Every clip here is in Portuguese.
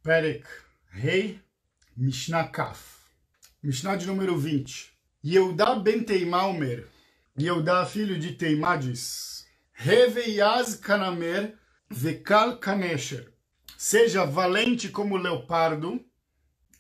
Perek Rei, Mishnah Kaf. Mishnah de número 20. Yehudá ben Teimá Omer. Yehudá, filho de Teimá, diz: Reveiaz Kanamer Vekal Kanesher. Seja valente como o leopardo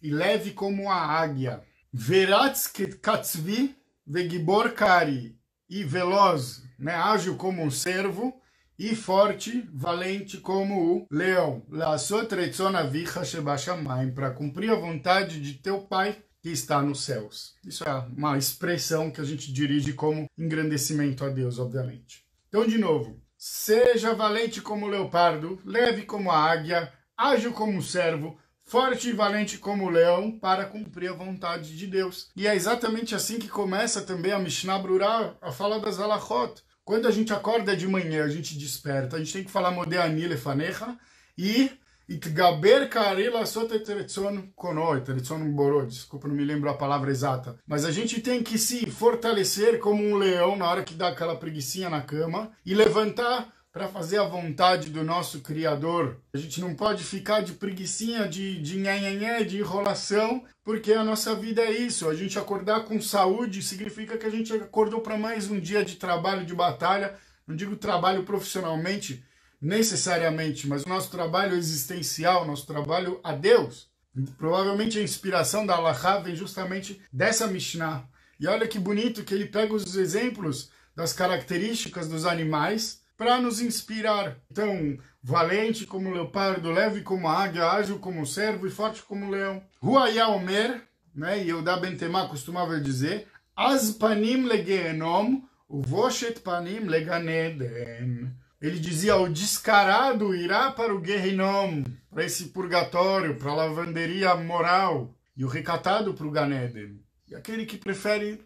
e leve como a águia. Veratz Katzvi Vegibor Kari. E veloz, né, ágil como um cervo, e forte, valente como o leão. La'asot retzon avicha shebashamayim, para cumprir a vontade de teu pai que está nos céus. Isso é uma expressão que a gente dirige como engrandecimento a Deus, obviamente. Então, de novo, seja valente como o leopardo, leve como a águia, ágil como um cervo, forte e valente como o leão, para cumprir a vontade de Deus. E é exatamente assim que começa também a Mishnah Brurá, a fala das halachot. Quando a gente acorda de manhã, a gente desperta, a gente tem que falar Modeh lefanecha e Itgaber kari lasot et retzon kono, et retzon borod. Desculpa, não me lembro a palavra exata. Mas a gente tem que se fortalecer como um leão na hora que dá aquela preguicinha na cama e levantar para fazer a vontade do nosso Criador. A gente não pode ficar de preguicinha, de nhanhanhé, de enrolação, porque a nossa vida é isso. A gente acordar com saúde significa que a gente acordou para mais um dia de trabalho, de batalha. Não digo trabalho profissionalmente, necessariamente, mas o nosso trabalho existencial, nosso trabalho a Deus. Provavelmente a inspiração da Halachá vem justamente dessa Mishnah. E olha que bonito que ele pega os exemplos das características dos animais para nos inspirar. Então, valente como o leopardo, leve como a águia, ágil como o cervo e forte como o leão. Huaya Omer, né, Yehudá ben Teimá costumava dizer, Az panim legehenom, uvoshet panim leganeden. Ele dizia, o descarado irá para o Gehinom, para esse purgatório, para a lavanderia moral, e o recatado para o Ganeden. E aquele que prefere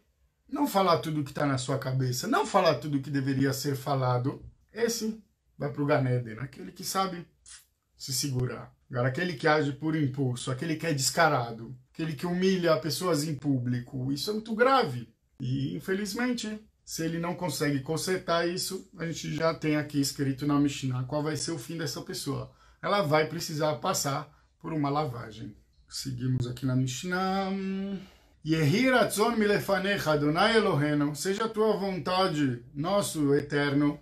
não falar tudo o que está na sua cabeça, não falar tudo o que deveria ser falado, esse vai para o Ganeden, aquele que sabe se segurar. Agora, aquele que age por impulso, aquele que é descarado, aquele que humilha pessoas em público, isso é muito grave. E, infelizmente, se ele não consegue consertar isso, a gente já tem aqui escrito na Mishnah qual vai ser o fim dessa pessoa. Ela vai precisar passar por uma lavagem. Seguimos aqui na Mishnah. Yehi ratzon milefanecha Adonai Eloheinu, seja a tua vontade, nosso eterno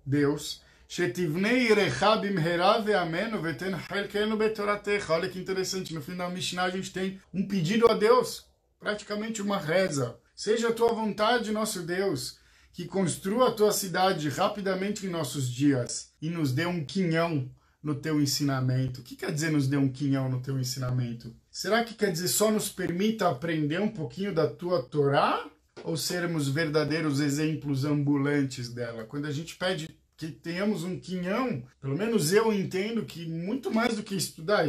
Deus, shetivnei irecha bimhera ve'amenu veten chelkenu betoratecha. Olha que interessante, no fim da Mishnah a gente tem um pedido a Deus, praticamente uma reza. Seja a tua vontade, nosso Deus, que construa a tua cidade rapidamente em nossos dias e nos dê um quinhão no teu ensinamento. O que quer dizer nos dê um quinhão no teu ensinamento? Será que quer dizer só nos permita aprender um pouquinho da tua Torá? Ou sermos verdadeiros exemplos ambulantes dela? Quando a gente pede que tenhamos um quinhão, pelo menos eu entendo que muito mais do que estudar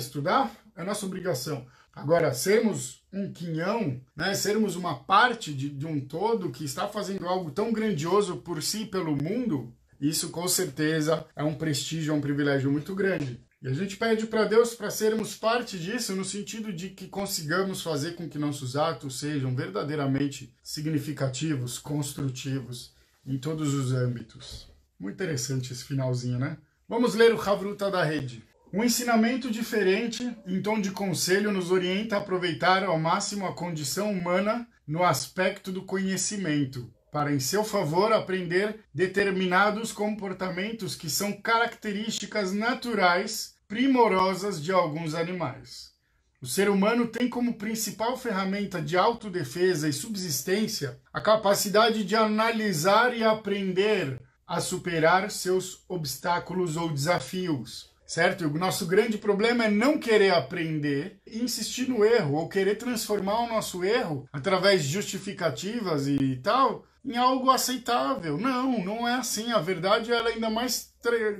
é nossa obrigação. Agora, sermos um quinhão, né, sermos uma parte de um todo que está fazendo algo tão grandioso por si e pelo mundo, isso com certeza é um prestígio, é um privilégio muito grande. E a gente pede para Deus para sermos parte disso, no sentido de que consigamos fazer com que nossos atos sejam verdadeiramente significativos, construtivos, em todos os âmbitos. Muito interessante esse finalzinho, né? Vamos ler o Havruta da Rede. Um ensinamento diferente, em tom de conselho, nos orienta a aproveitar ao máximo a condição humana no aspecto do conhecimento, para, em seu favor, aprender determinados comportamentos que são características naturais, primorosas de alguns animais. O ser humano tem como principal ferramenta de autodefesa e subsistência a capacidade de analisar e aprender a superar seus obstáculos ou desafios. Certo? O nosso grande problema é não querer aprender e insistir no erro, ou querer transformar o nosso erro, através de justificativas e tal, em algo aceitável. Não, não é assim. A verdade ela é ainda mais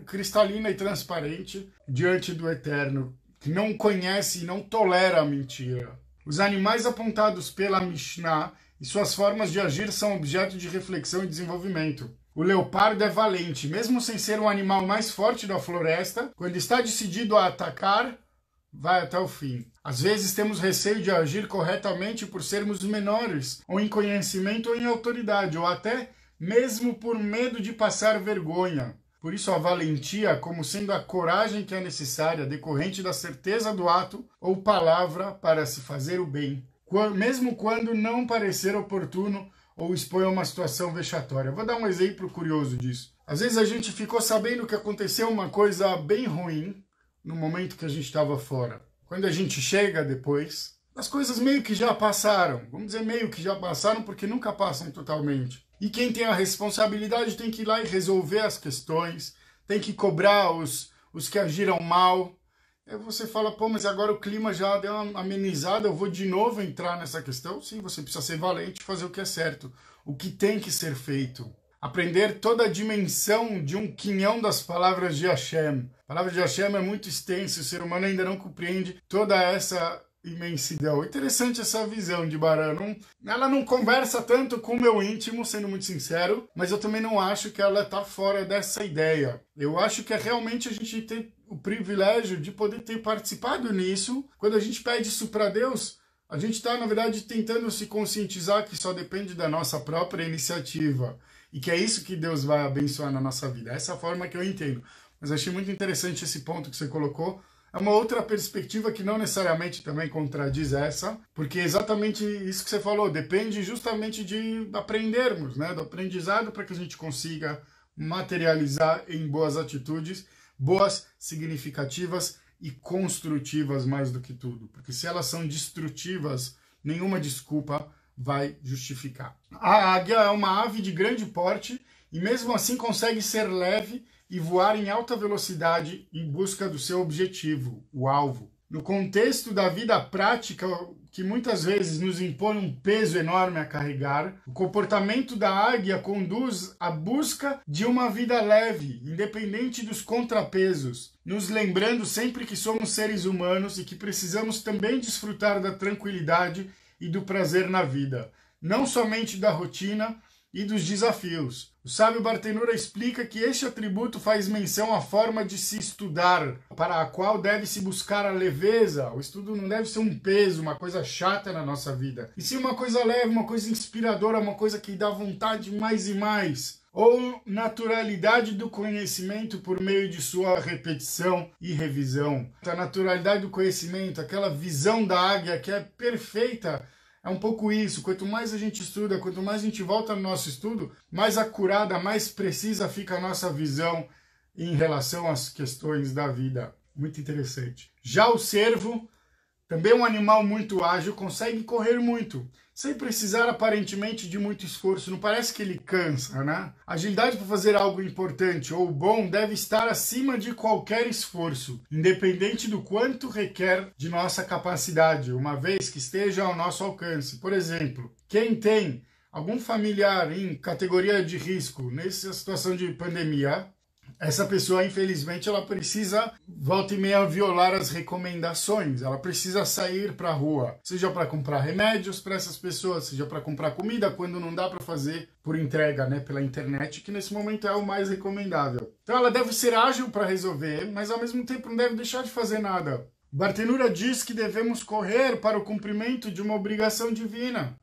cristalina e transparente diante do Eterno, que não conhece e não tolera a mentira. Os animais apontados pela Mishnah e suas formas de agir são objeto de reflexão e desenvolvimento. O leopardo é valente, mesmo sem ser o animal mais forte da floresta, quando está decidido a atacar, vai até o fim. Às vezes temos receio de agir corretamente por sermos menores, ou em conhecimento ou em autoridade, ou até mesmo por medo de passar vergonha. Por isso a valentia como sendo a coragem que é necessária, decorrente da certeza do ato ou palavra para se fazer o bem, mesmo quando não parecer oportuno ou expõe a uma situação vexatória. Vou dar um exemplo curioso disso. Às vezes a gente ficou sabendo que aconteceu uma coisa bem ruim no momento que a gente estava fora. Quando a gente chega depois, as coisas meio que já passaram. Vamos dizer meio que já passaram porque nunca passam totalmente. E quem tem a responsabilidade tem que ir lá e resolver as questões, tem que cobrar os que agiram mal. Aí você fala, pô, mas agora o clima já deu uma amenizada, eu vou de novo entrar nessa questão? Sim, você precisa ser valente e fazer o que é certo, o que tem que ser feito. Aprender toda a dimensão de um quinhão das palavras de Hashem. A palavra de Hashem é muito extensa, o ser humano ainda não compreende toda essa imensidão. Interessante essa visão de Baran. Ela não conversa tanto com o meu íntimo, sendo muito sincero, mas eu também não acho que ela está fora dessa ideia. Eu acho que é realmente a gente ter o privilégio de poder ter participado nisso. Quando a gente pede isso para Deus, a gente está, na verdade, tentando se conscientizar que só depende da nossa própria iniciativa e que é isso que Deus vai abençoar na nossa vida. Essa é a forma que eu entendo. Mas achei muito interessante esse ponto que você colocou. É uma outra perspectiva que não necessariamente também contradiz essa, porque é exatamente isso que você falou, depende justamente de aprendermos, né? Do aprendizado para que a gente consiga materializar em boas atitudes, boas, significativas e construtivas mais do que tudo. Porque se elas são destrutivas, nenhuma desculpa vai justificar. A águia é uma ave de grande porte e mesmo assim consegue ser leve e voar em alta velocidade em busca do seu objetivo, o alvo. No contexto da vida prática, que muitas vezes nos impõe um peso enorme a carregar, o comportamento da águia conduz à busca de uma vida leve, independente dos contrapesos, nos lembrando sempre que somos seres humanos e que precisamos também desfrutar da tranquilidade e do prazer na vida, não somente da rotina e dos desafios. O sábio Bartenura explica que este atributo faz menção à forma de se estudar, para a qual deve-se buscar a leveza. O estudo não deve ser um peso, uma coisa chata na nossa vida, e sim uma coisa leve, uma coisa inspiradora, uma coisa que dá vontade mais e mais. Ou naturalidade do conhecimento por meio de sua repetição e revisão. A naturalidade do conhecimento, aquela visão da águia que é perfeita, é um pouco isso. Quanto mais a gente estuda, quanto mais a gente volta no nosso estudo, mais acurada, mais precisa fica a nossa visão em relação às questões da vida. Muito interessante. Já o cervo, também um animal muito ágil, consegue correr muito, sem precisar aparentemente de muito esforço. Não parece que ele cansa, né? A agilidade para fazer algo importante ou bom deve estar acima de qualquer esforço, independente do quanto requer de nossa capacidade, uma vez que esteja ao nosso alcance. Por exemplo, quem tem algum familiar em categoria de risco nessa situação de pandemia, essa pessoa, infelizmente, ela precisa, volta e meia, violar as recomendações. Ela precisa sair para a rua, seja para comprar remédios para essas pessoas, seja para comprar comida, quando não dá para fazer por entrega, né, pela internet, que nesse momento é o mais recomendável. Então ela deve ser ágil para resolver, mas ao mesmo tempo não deve deixar de fazer nada. Bartenura diz que devemos correr para o cumprimento de uma obrigação divina.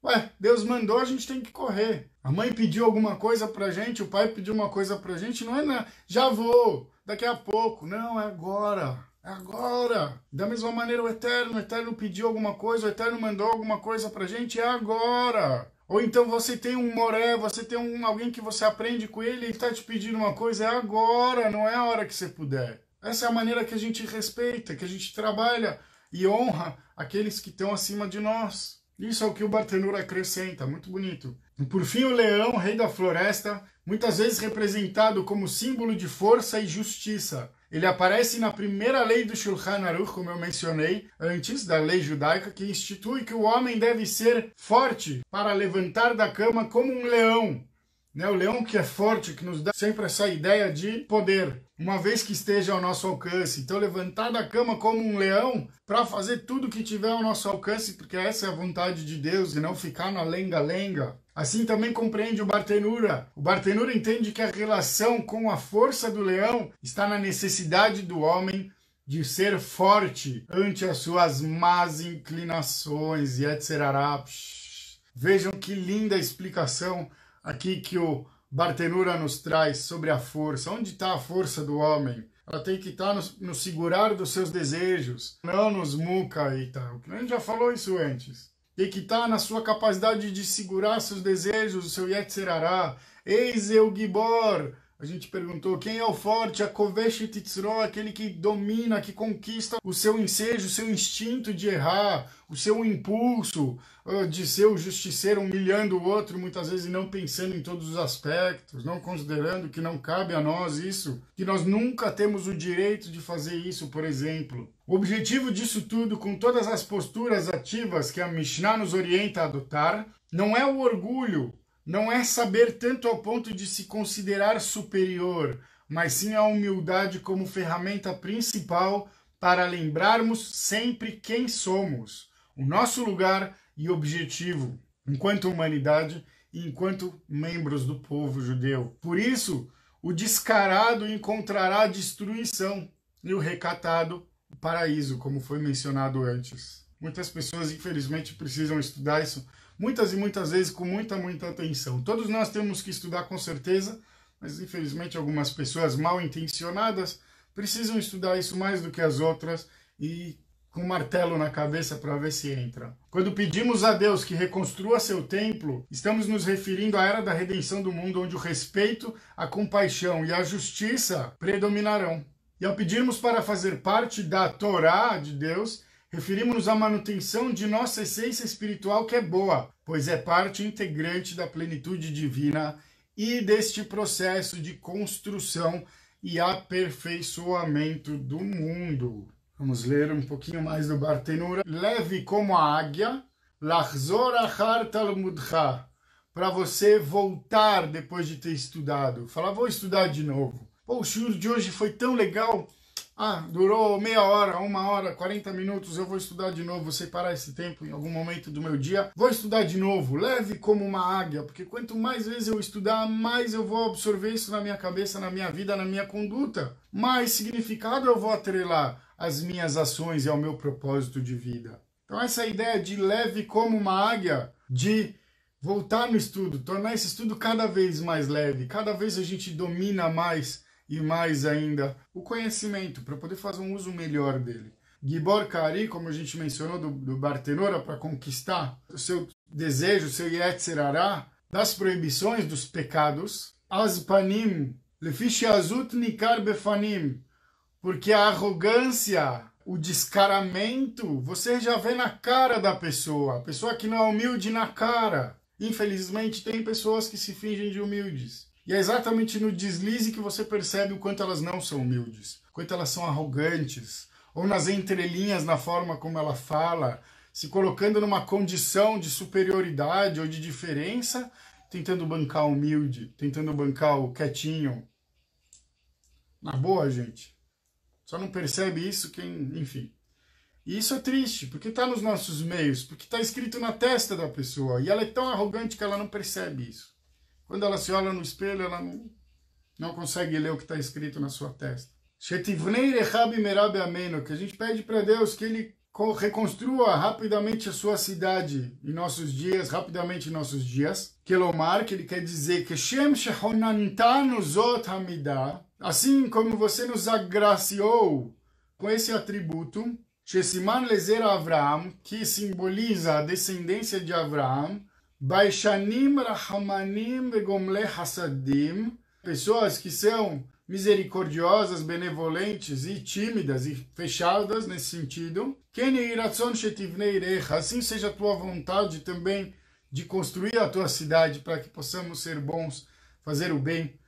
Ué, Deus mandou, a gente tem que correr. A mãe pediu alguma coisa pra gente, o pai pediu uma coisa pra gente, não é nada. Já vou, daqui a pouco. Não, é agora. É agora. Da mesma maneira, o Eterno pediu alguma coisa, o Eterno mandou alguma coisa pra gente, é agora. Ou então você tem um moré, você tem alguém que você aprende com ele, ele está te pedindo uma coisa, é agora, não é a hora que você puder. Essa é a maneira que a gente respeita, que a gente trabalha e honra aqueles que estão acima de nós. Isso é o que o Bartenura acrescenta, muito bonito. E por fim, o leão, rei da floresta, muitas vezes representado como símbolo de força e justiça. Ele aparece na primeira lei do Shulchan Aruch, como eu mencionei antes, da lei judaica, que institui que o homem deve ser forte para levantar da cama como um leão. O leão que é forte, que nos dá sempre essa ideia de poder, uma vez que esteja ao nosso alcance. Então, levantar da cama como um leão para fazer tudo que tiver ao nosso alcance, porque essa é a vontade de Deus, e não ficar na lenga-lenga. Assim também compreende o Bartenura. O Bartenura entende que a relação com a força do leão está na necessidade do homem de ser forte ante as suas más inclinações e etc. Vejam que linda explicação aqui que o Bartenura nos traz sobre a força. Onde está a força do homem? Ela tem que estar no segurar dos seus desejos, não nos muca e tal. A gente já falou isso antes. Tem que estar na sua capacidade de segurar seus desejos, o seu Yetzer Hará. Eis eu Gibor. A gente perguntou quem é o forte, a Kovesh Titzro, aquele que domina, que conquista o seu ensejo, o seu instinto de errar, o seu impulso de ser o justiceiro humilhando o outro, muitas vezes não pensando em todos os aspectos, não considerando que não cabe a nós isso, que nós nunca temos o direito de fazer isso, por exemplo. O objetivo disso tudo, com todas as posturas ativas que a Mishnah nos orienta a adotar, não é o orgulho, não é saber tanto ao ponto de se considerar superior, mas sim a humildade como ferramenta principal para lembrarmos sempre quem somos, o nosso lugar e objetivo, enquanto humanidade e enquanto membros do povo judeu. Por isso, o descarado encontrará destruição e o recatado o paraíso, como foi mencionado antes. Muitas pessoas, infelizmente, precisam estudar isso muitas e muitas vezes com muita atenção. Todos nós temos que estudar com certeza, mas infelizmente algumas pessoas mal intencionadas precisam estudar isso mais do que as outras e com um martelo na cabeça para ver se entra. Quando pedimos a Deus que reconstrua seu templo, estamos nos referindo à era da redenção do mundo, onde o respeito, a compaixão e a justiça predominarão. E ao pedirmos para fazer parte da Torá de Deus, referimos-nos à manutenção de nossa essência espiritual, que é boa, pois é parte integrante da plenitude divina e deste processo de construção e aperfeiçoamento do mundo. Vamos ler um pouquinho mais do Bartenura. Leve como a águia, lachzor achar talmudcha, para você voltar depois de ter estudado. Falar, vou estudar de novo. Pô, o shiur de hoje foi tão legal. Durou meia hora, 1 hora, 40 minutos, eu vou estudar de novo, vou separar esse tempo em algum momento do meu dia. Vou estudar de novo, leve como uma águia, porque quanto mais vezes eu estudar, mais eu vou absorver isso na minha cabeça, na minha vida, na minha conduta. Mais significado eu vou atrelar às minhas ações e ao meu propósito de vida. Então essa ideia de leve como uma águia, de voltar no estudo, tornar esse estudo cada vez mais leve, cada vez a gente domina mais e mais ainda o conhecimento, para poder fazer um uso melhor dele. Gibor Kari, como a gente mencionou do Bartenura, para conquistar o seu desejo, o seu Yetzer Hará, das proibições, dos pecados. Azpanim, lefish azut nikar befanim, porque a arrogância, o descaramento, você já vê na cara da pessoa, a pessoa que não é humilde na cara. Infelizmente, tem pessoas que se fingem de humildes. E é exatamente no deslize que você percebe o quanto elas não são humildes, o quanto elas são arrogantes, ou nas entrelinhas, na forma como ela fala, se colocando numa condição de superioridade ou de diferença, tentando bancar o humilde, tentando bancar o quietinho. Na boa, gente. Só não percebe isso quem, enfim. E isso é triste, porque está nos nossos meios, porque está escrito na testa da pessoa, e ela é tão arrogante que ela não percebe isso. Quando ela se olha no espelho, ela não consegue ler o que está escrito na sua testa. Shetivnei rechabi merabe ameno, que a gente pede para Deus que Ele reconstrua rapidamente a sua cidade em nossos dias, rapidamente em nossos dias. Kelomar, que Ele quer dizer que Shem shehonantanu zot hamidah, assim como você nos agraciou com esse atributo, Shesiman lezer Avraham, que simboliza a descendência de Avraham, Baishanim Rahamanim Begomle Hassadim, pessoas que são misericordiosas, benevolentes e tímidas e fechadas nesse sentido. Assim seja a tua vontade também de construir a tua cidade para que possamos ser bons, fazer o bem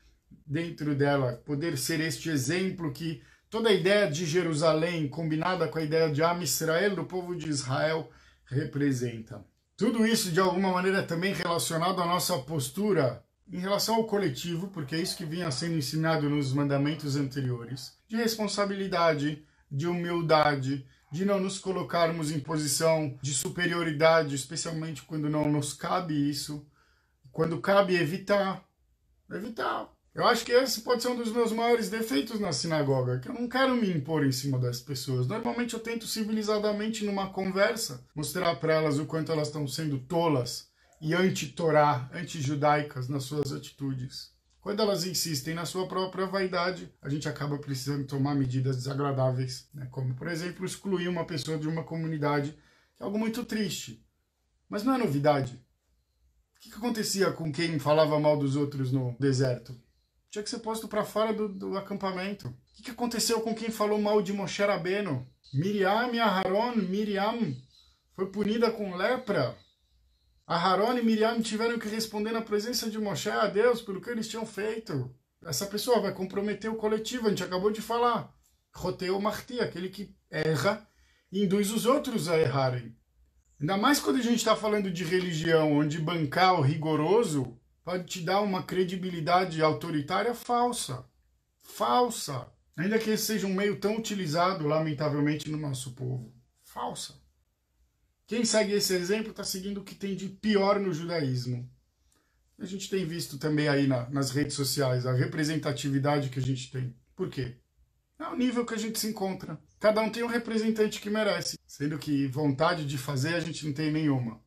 dentro dela, poder ser este exemplo que toda a ideia de Jerusalém combinada com a ideia de Am Israel, do povo de Israel, representa. Tudo isso, de alguma maneira, também relacionado à nossa postura em relação ao coletivo, porque é isso que vinha sendo ensinado nos mandamentos anteriores, de responsabilidade, de humildade, de não nos colocarmos em posição de superioridade, especialmente quando não nos cabe isso, quando cabe evitar. Eu acho que esse pode ser um dos meus maiores defeitos na sinagoga, que eu não quero me impor em cima das pessoas. Normalmente eu tento civilizadamente, numa conversa, mostrar para elas o quanto elas estão sendo tolas e anti-Torá, anti-judaicas nas suas atitudes. Quando elas insistem na sua própria vaidade, a gente acaba precisando tomar medidas desagradáveis, né? Como, por exemplo, excluir uma pessoa de uma comunidade, que é algo muito triste. Mas não é novidade. O que acontecia com quem falava mal dos outros no deserto? Tinha que ser posto para fora do acampamento. O que aconteceu com quem falou mal de Moshe Rabbeinu? Miriam e Aharon, Miriam foi punida com lepra. Aharon e Miriam tiveram que responder na presença de Moshe a Deus pelo que eles tinham feito. Essa pessoa vai comprometer o coletivo, a gente acabou de falar. Roteu Marti, aquele que erra e induz os outros a errarem. Ainda mais quando a gente está falando de religião, onde bancar o rigoroso pode te dar uma credibilidade autoritária falsa. Falsa. Ainda que esse seja um meio tão utilizado, lamentavelmente, no nosso povo. Falsa. Quem segue esse exemplo está seguindo o que tem de pior no judaísmo. A gente tem visto também aí nas redes sociais a representatividade que a gente tem. Por quê? É o nível que a gente se encontra. Cada um tem um representante que merece. Sendo que vontade de fazer a gente não tem nenhuma.